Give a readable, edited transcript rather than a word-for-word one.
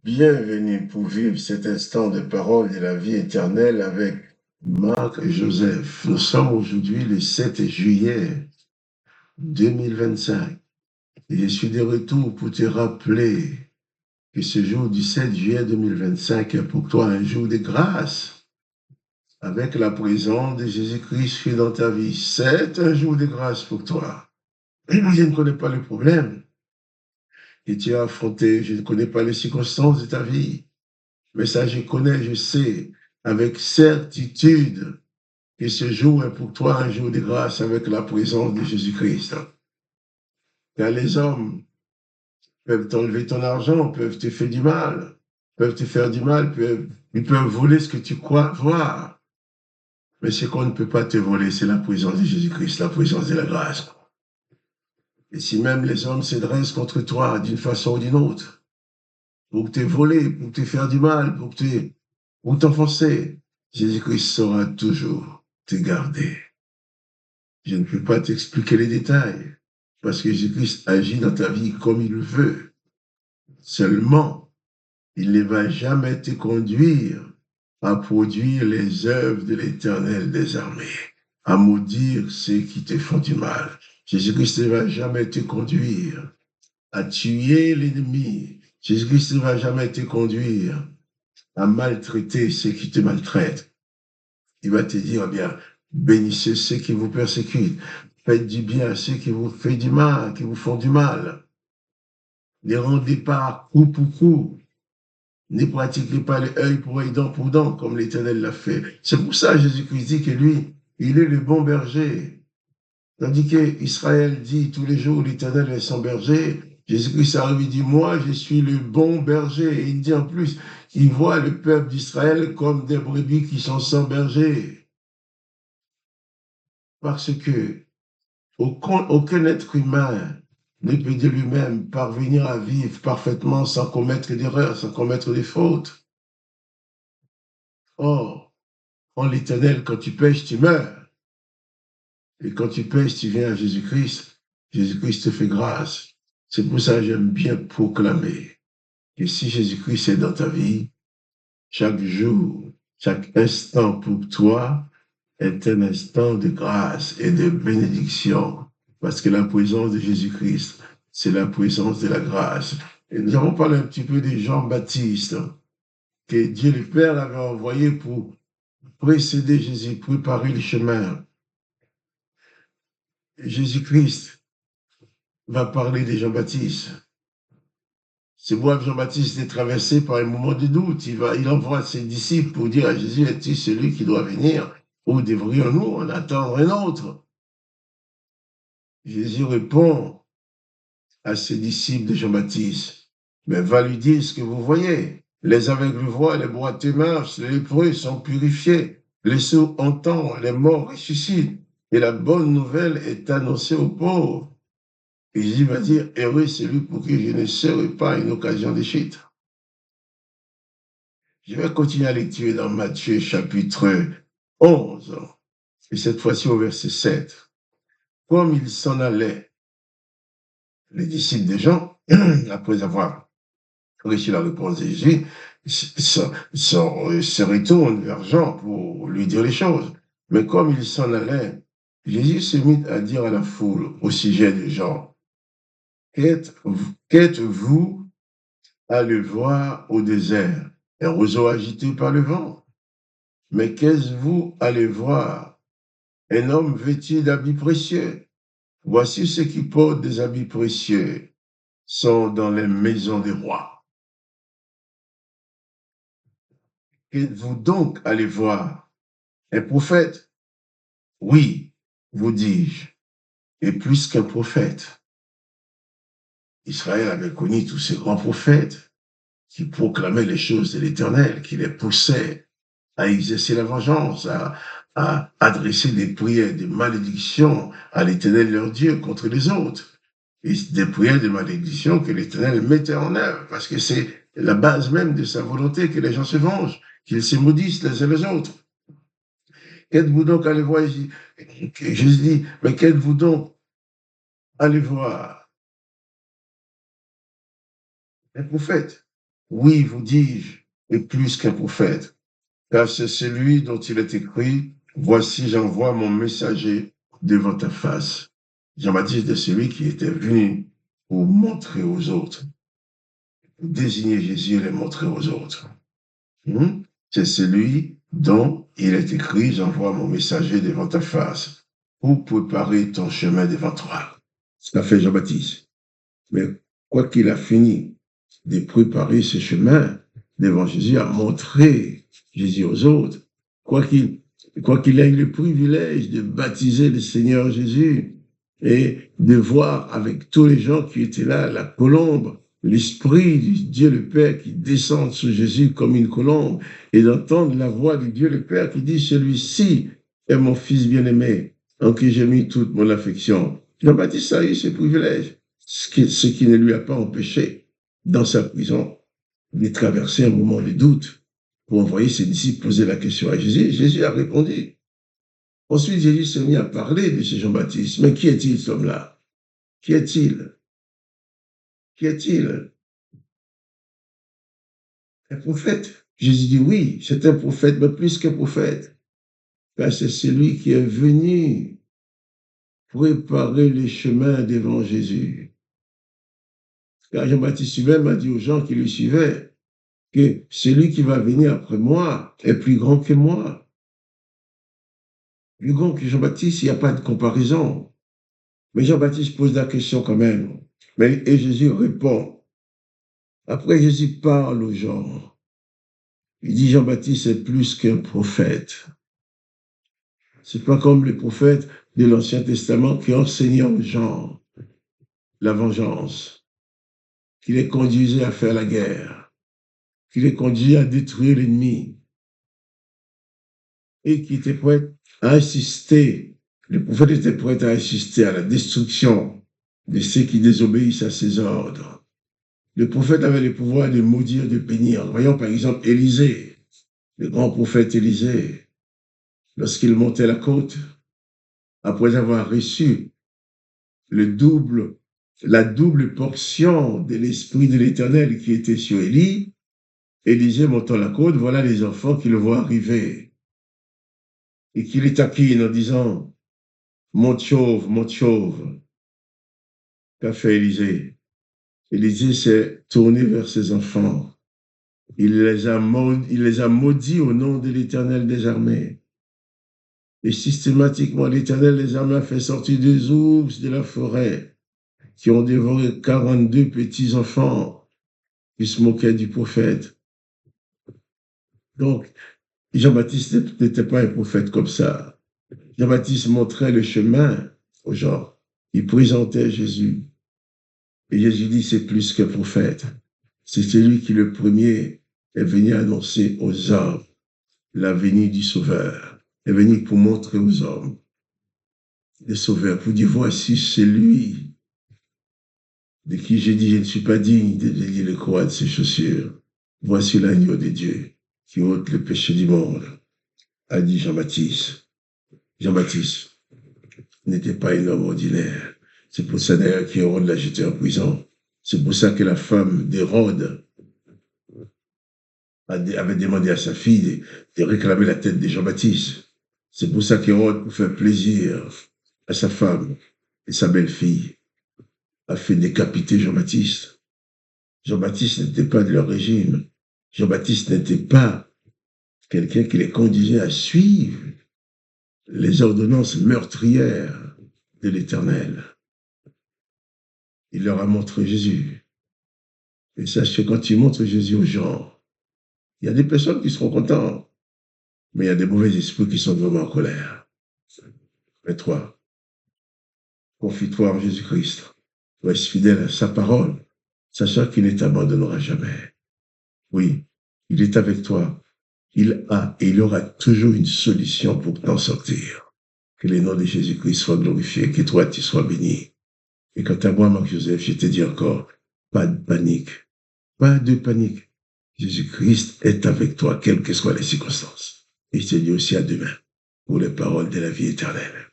Bienvenue pour vivre cet instant de parole de la vie éternelle avec Marc et Joseph. Nous sommes aujourd'hui le 7 juillet 2025 et je suis de retour pour te rappeler que ce jour du 7 juillet 2025 est pour toi un jour de grâce avec la présence de Jésus-Christ qui est dans ta vie. C'est un jour de grâce pour toi. Je ne connais pas le problème que tu as affronté, je ne connais pas les circonstances de ta vie. Mais ça, je connais, je sais avec certitude que ce jour est pour toi un jour de grâce avec la présence de Jésus-Christ. Car les hommes peuvent t'enlever ton argent, peuvent te faire du mal, peuvent te faire du mal, ils peuvent voler ce que tu crois voir. Mais ce qu'on ne peut pas te voler, c'est la présence de Jésus-Christ, la présence de la grâce. Et si même les hommes se dressent contre toi d'une façon ou d'une autre, pour te voler, pour te faire du mal, pour t'enfoncer, Jésus-Christ saura toujours te garder. Je ne peux pas t'expliquer les détails, parce que Jésus-Christ agit dans ta vie comme il veut. Seulement, il ne va jamais te conduire à produire les œuvres de l'Éternel des armées, à maudire ceux qui te font du mal. Jésus-Christ ne va jamais te conduire à tuer l'ennemi. Jésus-Christ ne va jamais te conduire à maltraiter ceux qui te maltraitent. Il va te dire, eh bien, bénissez ceux qui vous persécutent, faites du bien à ceux qui vous font du mal, qui vous font du mal. Ne rendez pas coup pour coup. Ne pratiquez pas les œil pour œil, dent pour dent, comme l'Éternel l'a fait. C'est pour ça que Jésus-Christ dit que lui, il est le bon berger. Tandis qu'Israël dit tous les jours, l'Éternel est son berger. Jésus-Christ arrive et dit, moi, je suis le bon berger. Et il dit en plus, il voit le peuple d'Israël comme des brebis qui sont sans berger. Parce que aucun être humain ne peut de lui-même parvenir à vivre parfaitement sans commettre d'erreurs, sans commettre des fautes. Or, en l'Éternel, quand tu pêches, tu meurs. Et quand tu pêches, tu viens à Jésus-Christ. Jésus-Christ te fait grâce. C'est pour ça que j'aime bien proclamer que si Jésus-Christ est dans ta vie, chaque jour, chaque instant pour toi est un instant de grâce et de bénédiction. Parce que la présence de Jésus-Christ, c'est la présence de la grâce. Et nous avons parlé un petit peu de Jean-Baptiste, que Dieu le Père avait envoyé pour précéder Jésus, préparer le chemin. Jésus-Christ va parler de Jean-Baptiste. C'est moi que Jean-Baptiste est traversé par un moment de doute. Il envoie ses disciples pour dire à Jésus, es-tu celui qui doit venir ou devrions-nous en attendre un autre? Jésus répond à ses disciples de Jean-Baptiste, mais va lui dire ce que vous voyez. Les aveugles voient, les boiteux marchent, les lépreux sont purifiés, les sourds entendent, les morts ressuscitent, et la bonne nouvelle est annoncée aux pauvres. Et Jésus va dire, heureux celui pour qui je ne serai pas une occasion de chute. Je vais continuer à lecture dans Matthieu chapitre 11, et cette fois-ci au verset 7. Comme ils s'en allaient, les disciples de Jean, après avoir reçu la réponse de Jésus, se retournent vers Jean pour lui dire les choses. Mais comme ils s'en allaient, Jésus se mit à dire à la foule au sujet de Jean, qu'êtes-vous à le voir au désert, un roseau agité par le vent? Mais qu'est-ce-vous allez voir? Un homme vêtu d'habits précieux. Voici ceux qui portent des habits précieux sont dans les maisons des rois. Qu'êtes-vous donc allez voir? Un prophète? Oui, vous dis-je, et plus qu'un prophète. Israël avait connu tous ces grands prophètes qui proclamaient les choses de l'Éternel, qui les poussaient à exercer la vengeance, à adresser des prières de malédiction à l'Éternel leur Dieu contre les autres. Et des prières de malédiction que l'Éternel mettait en œuvre, parce que c'est la base même de sa volonté que les gens se vengent, qu'ils se maudissent les uns les autres. Qu'êtes-vous donc allez voir? Jésus dit, mais qu'êtes-vous donc allez voir? Un prophète. Oui, vous dis-je, est plus qu'un prophète, car c'est celui dont il est écrit, voici j'envoie mon messager devant ta face. Jean-Baptiste est celui qui était venu pour montrer aux autres, pour désigner Jésus et le montrer aux autres. C'est celui dont il est écrit, j'envoie mon messager devant ta face pour préparer ton chemin devant toi. Ce qu'a fait Jean-Baptiste. Mais quoi qu'il a fini de préparer ce chemin devant Jésus, à montrer Jésus aux autres, quoi qu'il ait eu le privilège de baptiser le Seigneur Jésus et de voir avec tous les gens qui étaient là, la colombe, l'Esprit du Dieu le Père qui descend sur Jésus comme une colombe, et d'entendre la voix du Dieu le Père qui dit, celui-ci est mon Fils bien-aimé, en qui j'ai mis toute mon affection. Jean-Baptiste a eu ce privilège, ce qui ne lui a pas empêché, dans sa prison, de traverser un moment de doute pour envoyer ses disciples poser la question à Jésus. Jésus a répondu. Ensuite, Jésus s'est mis à parler de ce Jean-Baptiste. Mais qui est-il, cet homme-là? Qui est-il? Qui est-il? Un prophète. Jésus dit oui, c'est un prophète, mais plus qu'un prophète. Car c'est celui qui est venu préparer les chemins devant Jésus. Car Jean-Baptiste lui-même a dit aux gens qui le suivaient que celui qui va venir après moi est plus grand que moi. Plus grand que Jean-Baptiste, il n'y a pas de comparaison. Mais Jean-Baptiste pose la question quand même. Et Jésus répond. Après, Jésus parle aux gens. Il dit Jean-Baptiste est plus qu'un prophète. C'est pas comme les prophètes de l'Ancien Testament qui enseignaient aux gens la vengeance, qui les conduisaient à faire la guerre, qui les conduisaient à détruire l'ennemi et qui étaient prêts à assister. Les prophètes étaient prêts à assister à la destruction de ceux qui désobéissent à ses ordres. Le prophète avait le pouvoir de maudire, de bénir. Voyons par exemple Élisée, le grand prophète Élisée, lorsqu'il montait la côte, après avoir reçu la double portion de l'Esprit de l'Éternel qui était sur Élie, Élisée montant la côte, voilà les enfants qui le voient arriver et qui les taquinent en disant « Mon chauve ». Qu'a fait Élisée? Élisée s'est tourné vers ses enfants. Il les a maudits au nom de l'Éternel des armées. Et systématiquement, l'Éternel des armées a fait sortir des ours de la forêt qui ont dévoré 42 petits-enfants qui se moquaient du prophète. Donc, Jean-Baptiste n'était pas un prophète comme ça. Jean-Baptiste montrait le chemin aux gens. Il présentait Jésus. Et Jésus dit, c'est plus qu'un prophète. C'est celui qui, le premier, est venu annoncer aux hommes la venue du Sauveur. Est venu pour montrer aux hommes le Sauveur, pour dire, voici celui de qui j'ai dit, je ne suis pas digne de délier le croix de ses chaussures. Voici l'agneau de Dieu qui ôte le péché du monde, a dit Jean-Baptiste. Jean-Baptiste n'était pas un homme ordinaire. C'est pour ça d'ailleurs qu'Hérode l'a jeté en prison. C'est pour ça que la femme d'Hérode avait demandé à sa fille de réclamer la tête de Jean-Baptiste. C'est pour ça qu'Hérode, pour faire plaisir à sa femme et sa belle-fille, a fait décapiter Jean-Baptiste. Jean-Baptiste n'était pas de leur régime. Jean-Baptiste n'était pas quelqu'un qui les conduisait à suivre les ordonnances meurtrières de l'Éternel. Il leur a montré Jésus. Et sache que quand tu montres Jésus aux gens, il y a des personnes qui seront contentes, mais il y a des mauvais esprits qui sont vraiment en colère. Mais toi, confie-toi en Jésus-Christ. Reste fidèle à sa parole, sachant qu'il ne t'abandonnera jamais. Oui, il est avec toi. Il a et il aura toujours une solution pour t'en sortir. Que le nom de Jésus-Christ soit glorifié, que toi tu sois béni. Et quant à moi, Marc-Joseph, je te dis encore, pas de panique. Pas de panique. Jésus-Christ est avec toi, quelles que soient les circonstances. Et je te dis aussi à demain pour les paroles de la vie éternelle.